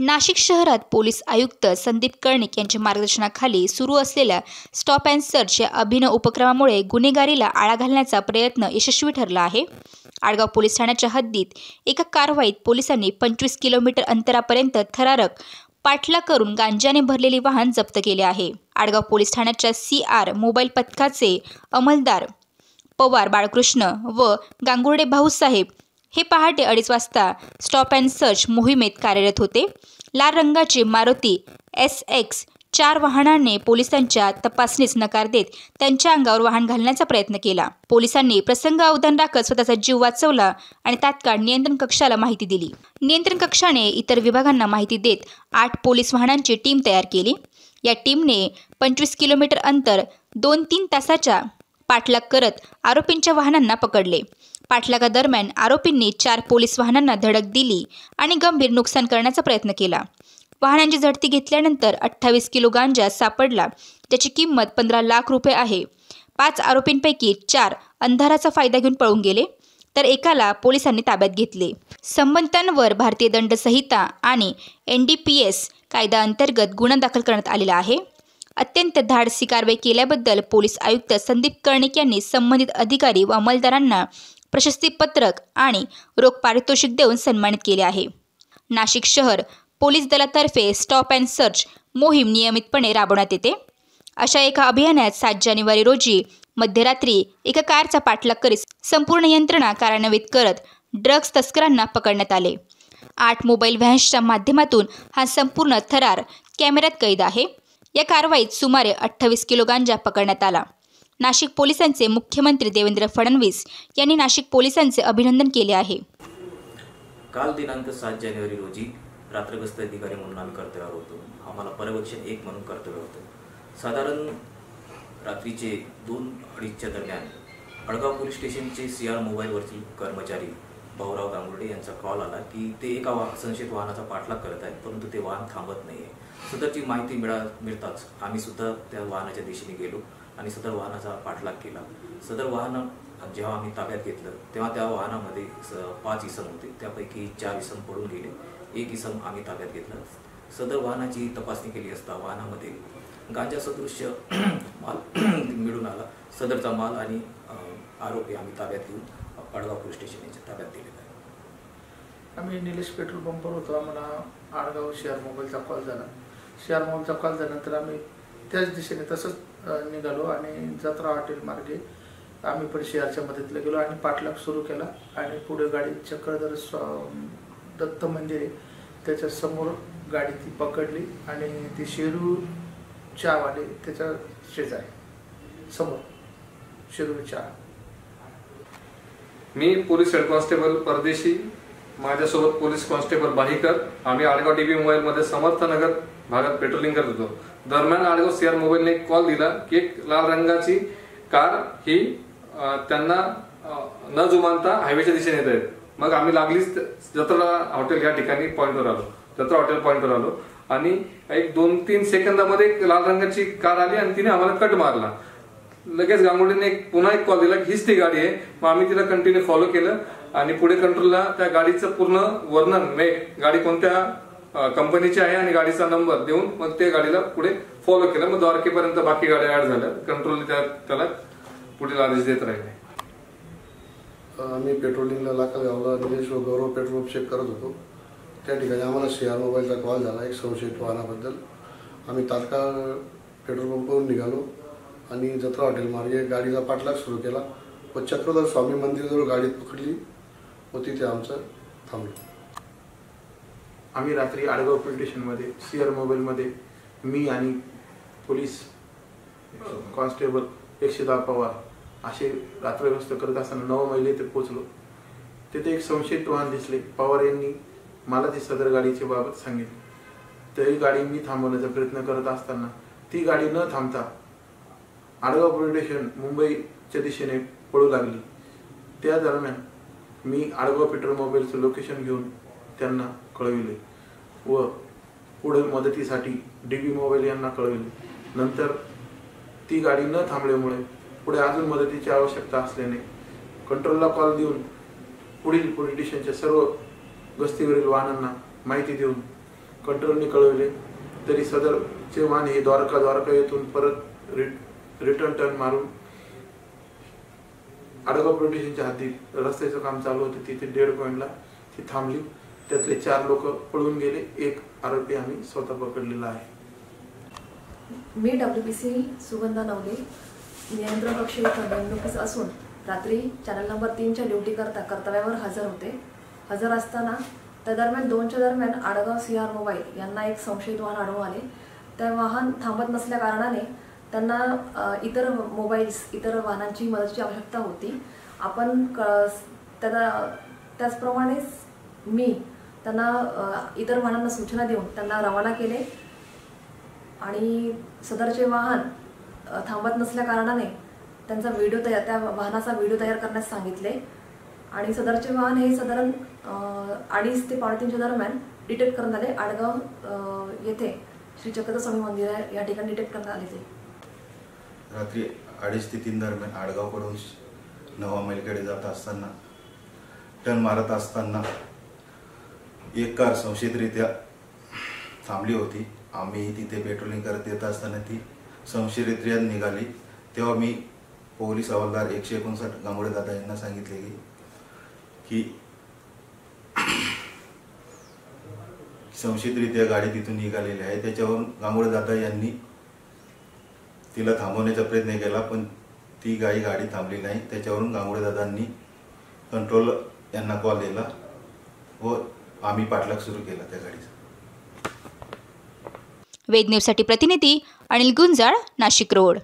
नाशिक शहरात पोलीस आयुक्त संदीप कर्णिक यांच्या मार्गदर्शनाखाली सुरू असलेल्या स्टॉप अँड सर्च या अभिनव उपक्रमामुळे गुन्हेगारीला आळा घालण्याचा प्रयत्न यशस्वी ठरला आहे। आडगाव पोलीस ठाण्याच्या हद्दीत एका कारवाईत पोलिसांनी 25 किलोमीटर अंतरापर्यंत थरारक पाठलाग करून गांजाने भरलेले वाहन जप्त केले आहे। आडगाव पोलीस ठाण्याच्या CR मोबाईल पथकाचे अंमलदार पवार बाळकृष्ण व गांगुर्डे भाऊसाहेब हे पहाटे 2:30 वाजता स्टॉप अँड सर्च मोहिमेत कार्यरत होते। लाल रंगाचे मारुती SX 4 वाहनाने पोलिसांच्या तपासणीस नकार देत त्यांच्या अंगावर वाहन घालण्याचा प्रयत्न केला। पोलिसांनी प्रसंग अवधान राखत स्वतःचा जीव वाचवला आणि तात्काळ नियंत्रण कक्षाला माहिती दिली। नियंत्रण कक्षाने इतर विभागांना माहिती देत 8 पोलीस वाहनांची टीम तयार केली। या टीमने 25 किलोमीटर अंतर 2-3 तासाच्या पाठलाग करत आरोपींच्या वाहनांना पकडले। पाठलागादरम्यान आरोपींनी 4 पोलीस वाहनांना धडक दिली आणि गंभीर नुकसान करण्याचा प्रयत्न केला। वाहनांची झडती घेतल्यानंतर 28 किलो गांजा सापडला, ज्याची किंमत 15 लाख रुपये आहे। 5 आरोपींपैकी 4 अंधाराचा फायदा घेऊन पळून गेले, तर एकाला पोलिसांनी ताब्यात घेतले। संबंधितांवर भारतीय दंड संहिता आणि NDPS कायद्याअंतर्गत गुन्हा दाखल करण्यात आलेला आहे। अत्यंत धाडसी कारवाई केल्याबद्दल पोलीस आयुक्त संदीप कर्णिक यांनी संबंधित अधिकारी व अंमलदारांना प्रशस्तीपत्रक आणि रोख पारितोषिक देऊन सन्मानित केले आहे। नाशिक शहर पोलीस दलातर्फे स्टॉप अँड सर्च मोहीम नियमितपणे राबवण्यात येते। अशा एका अभियानात 7 जानेवारी रोजी मध्यरात्री एका कारचा पाठलाग करीत संपूर्ण यंत्रणा कार्यान्वित करत ड्रग्ज तस्करांना पकडण्यात आले। 8 मोबाईल व्हॅन्सच्या माध्यमातून हा संपूर्ण थरार कॅमेऱ्यात कैद आहे। या कारवाईत सुमारे 28 किलो गांजा पकडण्यात आला। नाशिक पोलिसांचे मुख्यमंत्री देवेंद्र फडणवीस यांनी नाशिक पोलिसांचे अभिनंदन केले आहे। काल दिनांक 7 जानेवारी रोजी रात्रगस्त अधिकारी म्हणून आम्ही कर्तव्यावर होतो। आम्हाला पर्यवेक्षण 1 म्हणून कर्तव्य होतं। साधारण रात्रीचे 2-2:30च्या दरम्यान आडगाव पोलीस स्टेशनचे CR मोबाईलवरती कर्मचारी भाऊराव गांगुर्डे यांचा कॉल आला की ते एका संशयित वाहनाचा पाठलाग करत आहेत, परंतु ते वाहन थांबत नाही आहे। सदरची माहिती मिळताच आम्ही सुद्धा त्या वाहनाच्या दिशेने गेलो आणि सदर वाहनाचा पाठलाग केला। सदर वाहन जेव्हा आम्ही ताब्यात घेतलं तेव्हा त्या वाहनामध्ये 5 इसम होते, त्यापैकी 4 इसम पडून गेले, 1 इसम आम्ही ताब्यात घेतला। सदर वाहनाची तपासणी केली असता वाहनामध्ये गांजा सदृश्य माल मिळून आला। सदरचा माल आणि आरोपी आम्ही ताब्यात घेऊन आडगाव पोलीस स्टेशन यांच्या ताब्यात दिलेला आहे। आम्ही निलेश पेट्रोल पंपवर होतो। आम्हाला आडगाव CR मोबाईलचा कॉल झाला। CR मोबाईलचा कॉल झाल्यानंतर आम्ही त्याच दिशेने तसंच निघालो आणि जत्रा हॉटेल मार्गे आम्ही पण CRच्या मदतीला गेलो आणि पाठलाग सुरू केला आणि पुढे गाडी चक्रधर दत्त मंदिर आहे त्याच्या समोर गाडी ती पकडली आणि ती शेरू चहावाले त्याच्या शेजारी समोर शेरू चहा। मी पोलीस हेड कॉन्स्टेबल परदेशी, माझ्यासोबत पोलीस कॉन्स्टेबल बाहीकर, आम्ही आडगाव DB मोबाईलमध्ये समर्थनगर भागात पेट्रोलिंग करत होतो। दरम्यान आडगाव CR मोबाईलने एक कॉल दिला की एक लाल रंगाची कार ही त्यांना न जुमानता हायवेच्या दिशेने येत आहेत। मग आम्ही लागलीच जत्रा हॉटेल या ठिकाणी पॉइंटवर आलो, जत्रा हॉटेल पॉइंटवर आलो आणि एक 2-3 सेकंदामध्ये एक लाल रंगाची कार आली आणि तिने आम्हाला कट मारला। लगेच गांगुर्डेने पुन्हा एक कॉल दिला की हीच ती गाडी आहे। मग आम्ही तिला कंटिन्यू फॉलो केलं आणि पुढे कंट्रोलला त्या गाडीचं पूर्ण वर्णन, मेक, गाडी कोणत्या कंपनीची आहे आणि गाडीचा नंबर देऊन मग त्या गाडीला पुढे फॉलो केलं। मग द्वारकेपर्यंत बाकी गाड्या ऍड झाल्या। कंट्रोल त्याला पुढील आदेश देत राहिले। आम्ही पेट्रोलिंगला लाखागावला निलेश व गौरव पेट्रोल चेक करत होतो। त्या ठिकाणी आम्हाला CR मोबाईलचा कॉल झाला एक संशयित वाहनाबद्दल। आम्ही तात्काळ पेट्रोल पंपवरून निघालो आणि जत्रा हॉटेल मार्गे गाडीचा पाठलाग सुरू केला व चक्रधर स्वामी मंदिराजवळ गाडी पकडली व तिथे आमचं थांबलो। आम्ही रात्री आडगाव पोलीस स्टेशनमध्ये CR मोबाईलमध्ये मी आणि पोलीस कॉन्स्टेबल 110 पवार असे रात्रगस्त करत असताना 9 मैल ते पोहोचलो। तिथे एक संशयित वाहन दिसले। पवार यांनी मला ती सदर गाडीच्या बाबत सांगितले। तरी गाडी मी थांबवण्याचा प्रयत्न करत असताना ती गाडी न थांबता आडगाव पोलीस स्टेशन मुंबईच्या दिशेने पळू लागली। त्या दरम्यान मी आडगाव पेट्रोल मोबाईलचं लोकेशन घेऊन त्यांना कळविले व पुढे मदतीसाठी DB मोबाईल यांना कळविले। नंतर ती गाडी न थांबल्यामुळे पुढे अजून मदतीची आवश्यकता असल्याने कंट्रोलला कॉल देऊन पुढील पोलीस स्टेशनच्या सर्व गस्तीवरील वाहनांना माहिती देऊन कंट्रोलने कळवले तरी सदरचे वाहन हे द्वारका येथून परत रिटर्न टर्न मारून आडगाव पोलीस स्टेशनच्या हद्दीत रस्त्याचं काम चालू होतं तिथे 1.5 पॉईंटला ती थांबली. त्यातले 4 लोक पळून गेले. एक आरोपी आम्ही स्वतः पकडलेला आहे. मी WPC सुगंधा नवले नियंत्रण कक्ष इथं नेमणुकीस असून रात्री चॅनल नंबर 3च्या ड्युटी करता कर्तव्यावर हजर होते. हजर असताना त्या दरम्यान 2च्या दरम्यान आडगाव CR मोबाईल यांना एक संशयित वाहन आढळून आले. ते वाहन थांबत नसल्या कारणाने त्यांना इतर मोबाईल्स इतर वाहनांची मदतीची आवश्यकता होती. आपण त्याचप्रमाणे मी त्यांना इतर वाहनांना सूचना देऊन त्यांना रवाना केले आणि सदरचे वाहन थांबत नसल्या कारणाने त्यांचा व्हिडिओ त्या वाहनाचा व्हिडिओ तयार करण्यास सांगितले आणि सदरचे वाहन हे साधारण 2:30 ते 3:30च्या दरम्यान डिटेक्ट करण्यात आले. आडगाव येथे श्री चक्रधर स्वामी मंदिर आहे या ठिकाणी डिटेक्ट करण्यात आले. ते रात्री 2:30 ते 3 दरम्यान आडगावकडून नवा मैलकडे जात असताना टर्न मारत असताना एक कार संशयितरित्या थांबली होती. आम्ही तिथे पेट्रोलिंग करत येत असताना ती संशयितरित्या निघाली. तेव्हा मी पोलीस हवालदार 159 गांगुडे दादा यांना सांगितले की संशयितरित्या गाडी तिथून निघालेली आहे. त्याच्यावरून गांगुडे दादा यांनी तिला थांबवण्याचा प्रयत्न केला पण ती गाडी थांबली नाही. त्याच्यावरून गांगुडे दादांनी कंट्रोल यांना कॉल दिला व आम्ही पाठलाग सुरू केला त्या गाडीचा. वेद न्यूजसाठी प्रतिनिधी अनिल गुंजाळ, नाशिक रोड.